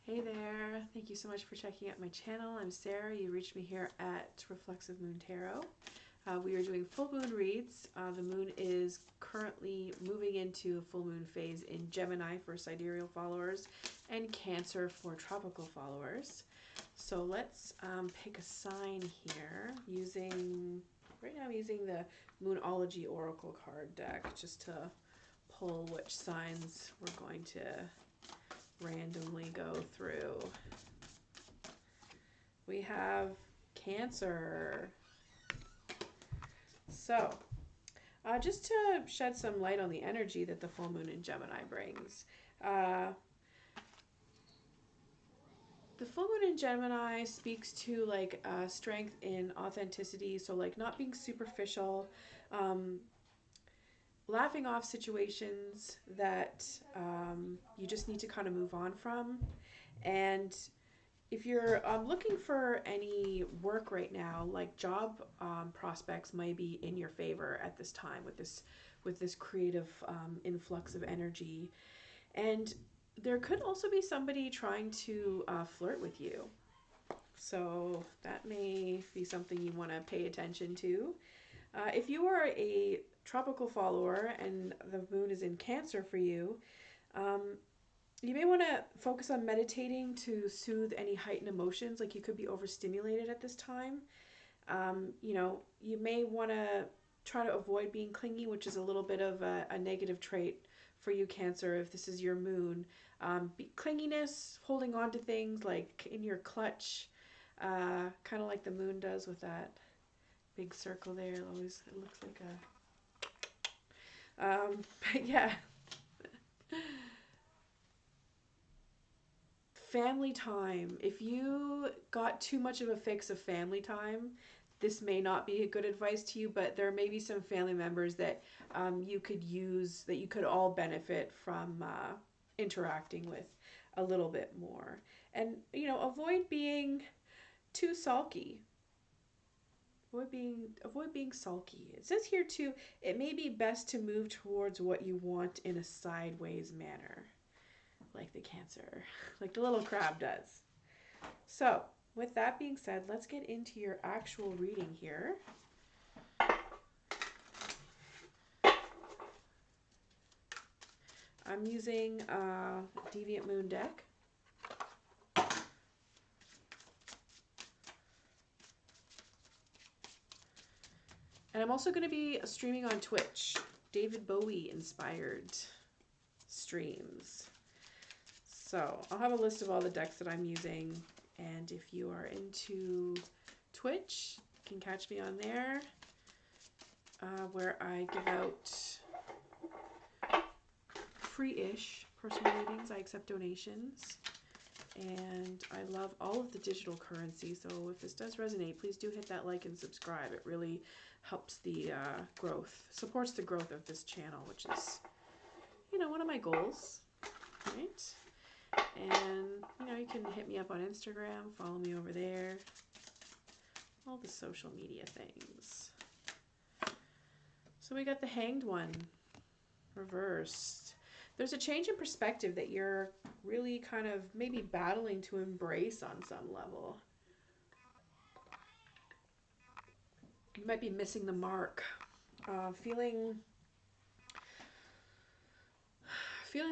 Hey there, thank you so much for checking out my channel. I'm Sarah. You reached me here at Reflexive Moon Tarot. We are doing full moon reads. The moon is currently moving into a full moon phase in Gemini for sidereal followers and Cancer for tropical followers. So let's pick a sign here right now I'm using the Moonology Oracle card deck just to pull which signs we're going to randomly go through. We have Cancer. So, just to shed some light on the energy that the full moon in Gemini brings. The full moon in Gemini speaks to like strength in authenticity, so like not being superficial, laughing off situations that you just need to kind of move on from. And if you're looking for any work right now, like job prospects might be in your favor at this time with this creative influx of energy. And there could also be somebody trying to flirt with you. So that may be something you want to pay attention to. If you are a tropical follower and the moon is in Cancer for you, you may want to focus on meditating to soothe any heightened emotions. Like you could be overstimulated at this time. You may want to try to avoid being clingy, which is a little bit of a negative trait for you, Cancer, if this is your moon. Clinginess, holding on to things like in your clutch, kind of like the moon does with that big circle there. It looks like a... but yeah. Family time. If you got too much of a fix of family time, this may not be a good advice to you, but there may be some family members that you could use, that you could all benefit from interacting with a little bit more. And, avoid being too sulky. Avoid being sulky. It says here too, it may be best to move towards what you want in a sideways manner, like the Cancer, like the little crab does. So, with that being said, let's get into your actual reading here. I'm using a Deviant Moon deck. And I'm also going to be streaming on Twitch, David Bowie inspired streams. So I'll have a list of all the decks that I'm using, and if you are into Twitch, you can catch me on there, where I give out free-ish personal readings. I accept donations, and I love all of the digital currency, so if this does resonate, please do hit that like and subscribe. It really helps the growth, supports the growth of this channel, which is, one of my goals, right? And, you can hit me up on Instagram, follow me over there, all the social media things. So we got the Hanged One, reversed. There's a change in perspective that you're really kind of maybe battling to embrace on some level. You might be missing the mark, feeling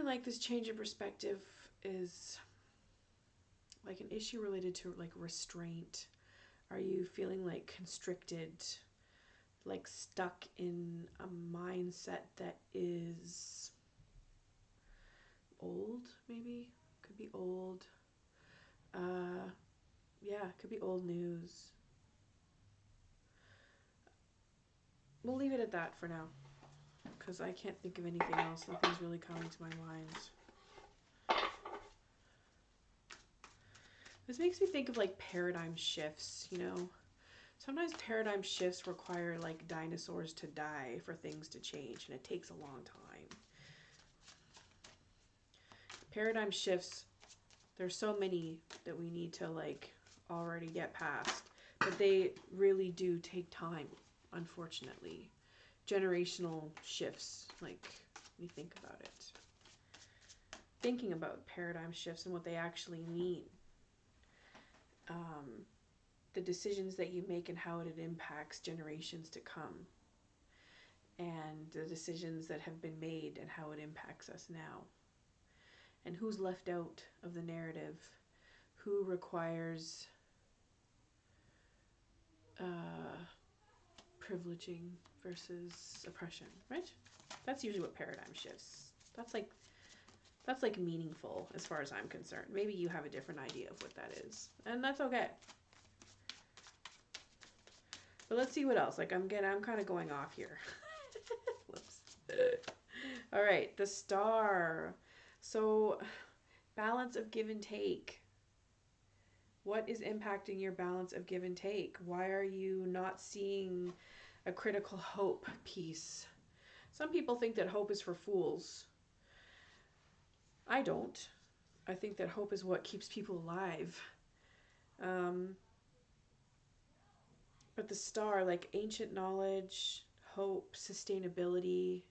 like this change in perspective is like an issue related to like restraint. Are you feeling like constricted, like stuck in a mindset that is old? Maybe could be old. Yeah, could be old news. We'll leave it at that for now, because I can't think of anything else. Nothing's really coming to my mind. This makes me think of like paradigm shifts, Sometimes paradigm shifts require like dinosaurs to die for things to change, and it takes a long time. Paradigm shifts, there's so many that we need to like already get past, but they really do take time, unfortunately. Generational shifts, like, when you think about it. thinking about paradigm shifts and what they actually mean. Um, the decisions that you make and how it impacts generations to come, and the decisions that have been made and how it impacts us now, and who's left out of the narrative, who requires privileging versus oppression, right? That's usually what paradigm shifts. That's like meaningful as far as I'm concerned. Maybe you have a different idea of what that is, and that's okay. But let's see what else. Like I'm kind of going off here. Whoops. All right, the star. So balance of give and take. What is impacting your balance of give and take? Why are you not seeing a critical hope piece? Some people think that hope is for fools. I don't. I think that hope is what keeps people alive. But the star, like ancient knowledge, hope, sustainability,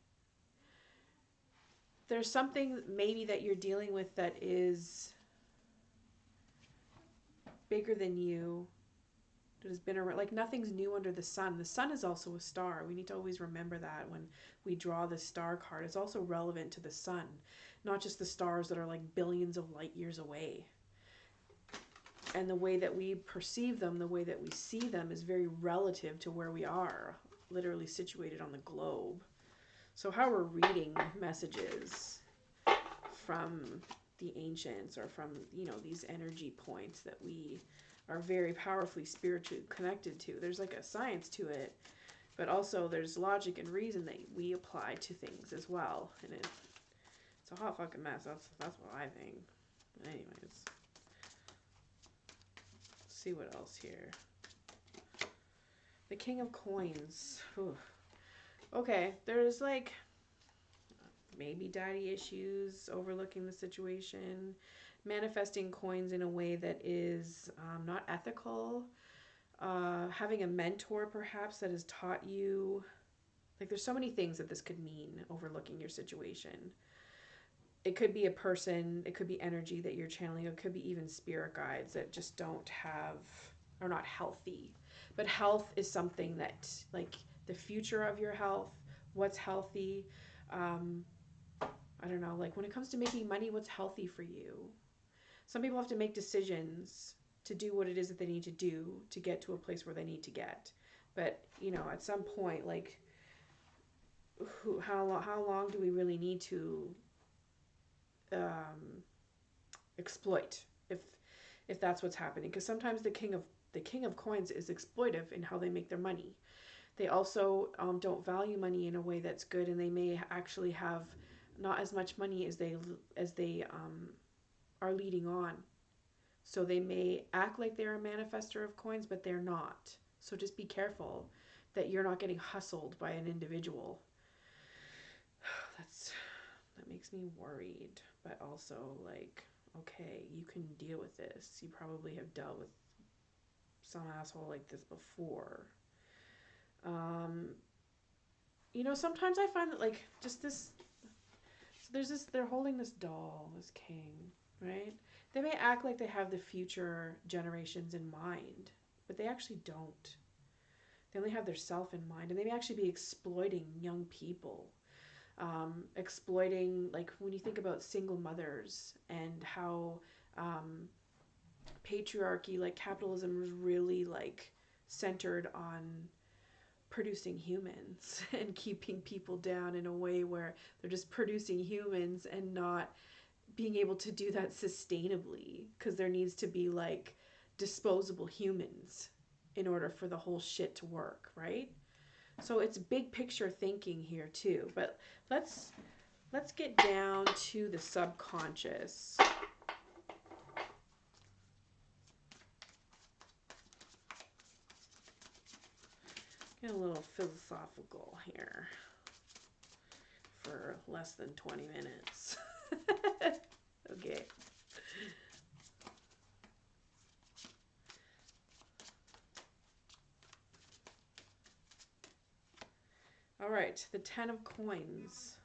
there's something maybe that you're dealing with that is bigger than you, that has been around. Like nothing's new under the sun. The sun is also a star. We need to always remember that when we draw the star card. It's also relevant to the sun, not just the stars that are like billions of light years away. And the way that we perceive them, the way that we see them is very relative to where we are, literally situated on the globe. So how we're reading messages from the ancients or from, these energy points that we are very powerfully spiritually connected to. There's like a science to it, but also there's logic and reason that we apply to things as well. And it's a hot fucking mess. That's what I think. Anyways, let's see what else here. The King of Coins. Whew. Okay, there's like maybe daddy issues, overlooking the situation, manifesting coins in a way that is not ethical, having a mentor perhaps that has taught you. Like there's so many things that this could mean, overlooking your situation. It could be a person, it could be energy that you're channeling, it could be even spirit guides that just are not healthy. But health is something that, like the future of your health, what's healthy, I don't know, like when it comes to making money, what's healthy for you? Some people have to make decisions to do what it is that they need to do to get to a place where they need to get. But, at some point, like, how long do we really need to exploit if that's what's happening? Because sometimes the king of coins is exploitive in how they make their money. They also don't value money in a way that's good, and they may actually have not as much money as they are leading on. So they may act like they're a manifester of coins, but they're not. So just be careful that you're not getting hustled by an individual. That makes me worried, but also like, okay, you can deal with this. You probably have dealt with some asshole like this before. Sometimes I find that like just this. So there's this. They're holding this doll, this king, right? They may act like they have the future generations in mind, but they actually don't. They only have their self in mind, and they may actually be exploiting young people. Exploiting, like when you think about single mothers and how patriarchy, like capitalism, is really like centered on producing humans and keeping people down in a way where they're just producing humans and not being able to do that sustainably, because there needs to be like disposable humans in order for the whole shit to work, right? So it's big picture thinking here too. But let's get down to the subconscious. Get a little philosophical here for less than 20 minutes. Okay. All right, the 10 of coins.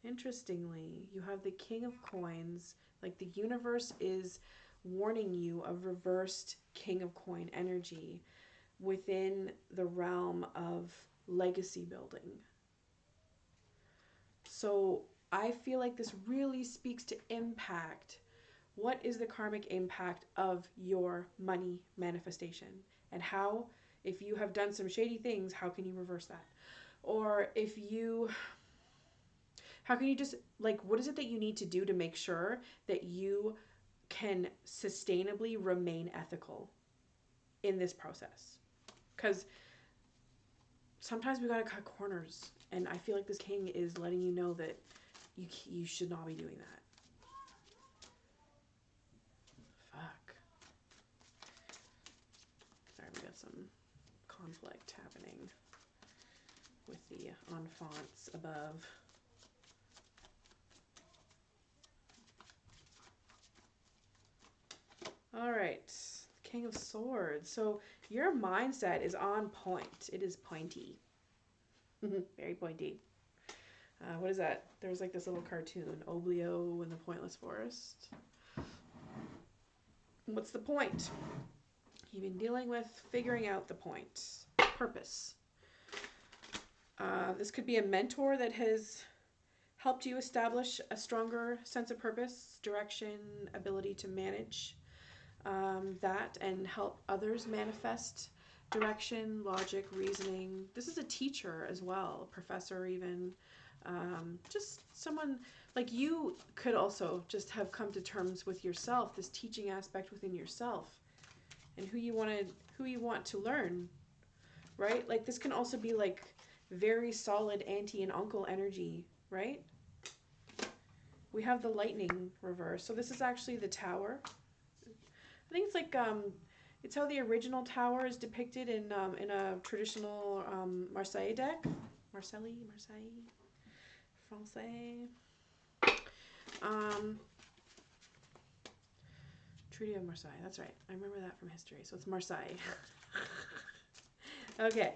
Interestingly, you have the King of Coins. Like the universe is warning you of reversed King of Coin energy within the realm of legacy building. So I feel like this really speaks to impact. What is the karmic impact of your money manifestation? And how, if you have done some shady things, how can you reverse that? Or if you, how can you just, like, what is it that you need to do to make sure that you can sustainably remain ethical in this process? Because sometimes we got to cut corners. And I feel like this king is letting you know that you should not be doing that. Fuck. Sorry, we got some conflict happening with the enfants above. All right, King of Swords. So your mindset is on point. It is pointy. Very pointy. What is that? There was like this little cartoon, Oblio in the Pointless Forest. What's the point? You've been dealing with figuring out the point. Purpose. This could be a mentor that has helped you establish a stronger sense of purpose, direction, ability to manage that and help others manifest direction, logic, reasoning. This is a teacher as well, a professor even. Just someone like you could also just have come to terms with yourself, this teaching aspect within yourself and who you want to learn, right? Like this can also be like very solid auntie and uncle energy, right? We have the lightning reverse. So this is actually the tower. I think it's like it's how the original tower is depicted in a traditional Marseille deck. Marseille, Francais. Treaty of Marseille. That's right. I remember that from history. So it's Marseille. Okay.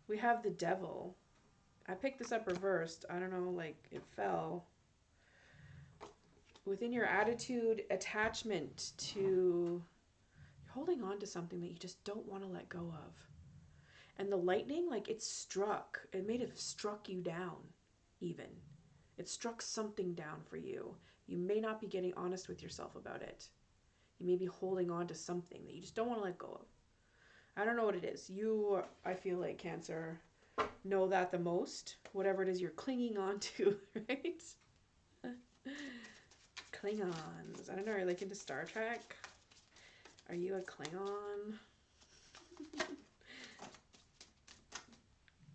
We have the devil. I picked this up reversed. I don't know, like it fell. Within your attitude, attachment to holding on to something that you just don't want to let go of. And the lightning, like it struck. It may have struck you down, even. It struck something down for you. You may not be getting honest with yourself about it. You may be holding on to something that you just don't want to let go of. I don't know what it is. You, I feel like Cancer, know that the most. Whatever it is you're clinging on to, right? Klingons. I don't know, are you like into Star Trek? Are you a Klingon?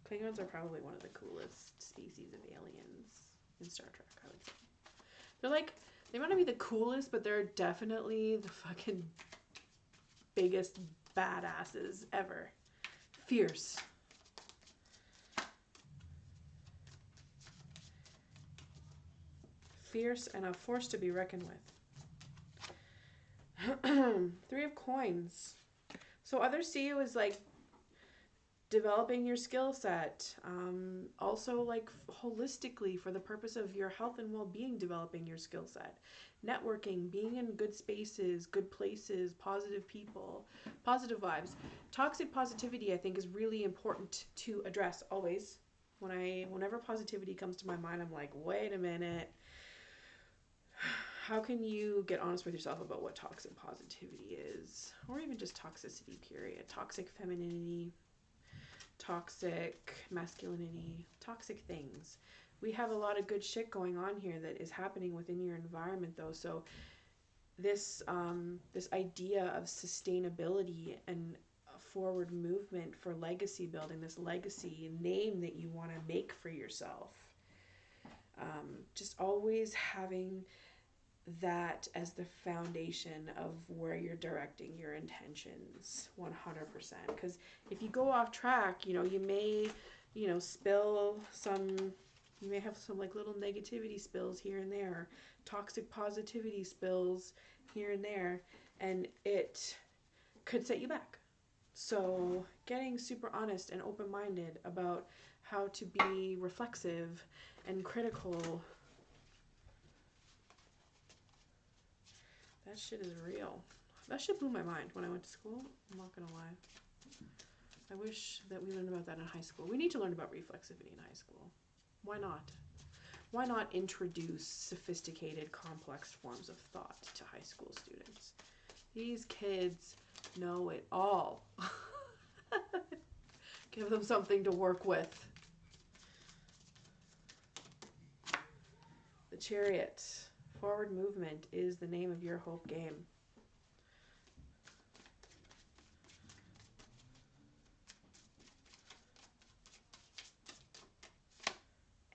Klingons are probably one of the coolest species of aliens in Star Trek, I would say. They're like, they might not be the coolest, but they're definitely the fucking biggest badasses ever. Fierce. Fierce and a force to be reckoned with. 3 of Coins. So others see you as like developing your skill set, also like holistically for the purpose of your health and well-being, developing your skill set, networking, being in good spaces, good places, positive people, positive vibes. Toxic positivity I think is really important to address always. Whenever positivity comes to my mind, I'm like, wait a minute, how can you get honest with yourself about what toxic positivity is, or even just toxicity period, toxic femininity, toxic masculinity, toxic things. We have a lot of good shit going on here that is happening within your environment though. So this this idea of sustainability and forward movement for legacy building, this legacy name that you want to make for yourself, just always having that as the foundation of where you're directing your intentions 100%. Because if you go off track, you may, spill some, you may have some like little negativity spills here and there, toxic positivity spills here and there, and it could set you back. So getting super honest and open-minded about how to be reflexive and critical. That shit is real. That shit blew my mind when I went to school. I'm not gonna lie. I wish that we learned about that in high school. We need to learn about reflexivity in high school. Why not? Why not introduce sophisticated, complex forms of thought to high school students? These kids know it all. Give them something to work with. The Chariot. Forward movement is the name of your hope game.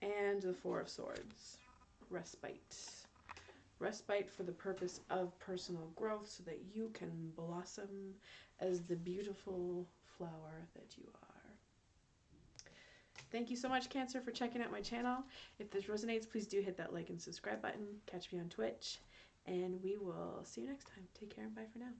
And the Four of Swords. Respite. Respite for the purpose of personal growth so that you can blossom as the beautiful flower that you are. Thank you so much, Cancer, for checking out my channel. If this resonates, please do hit that like and subscribe button. Catch me on Twitch. And we will see you next time. Take care and bye for now.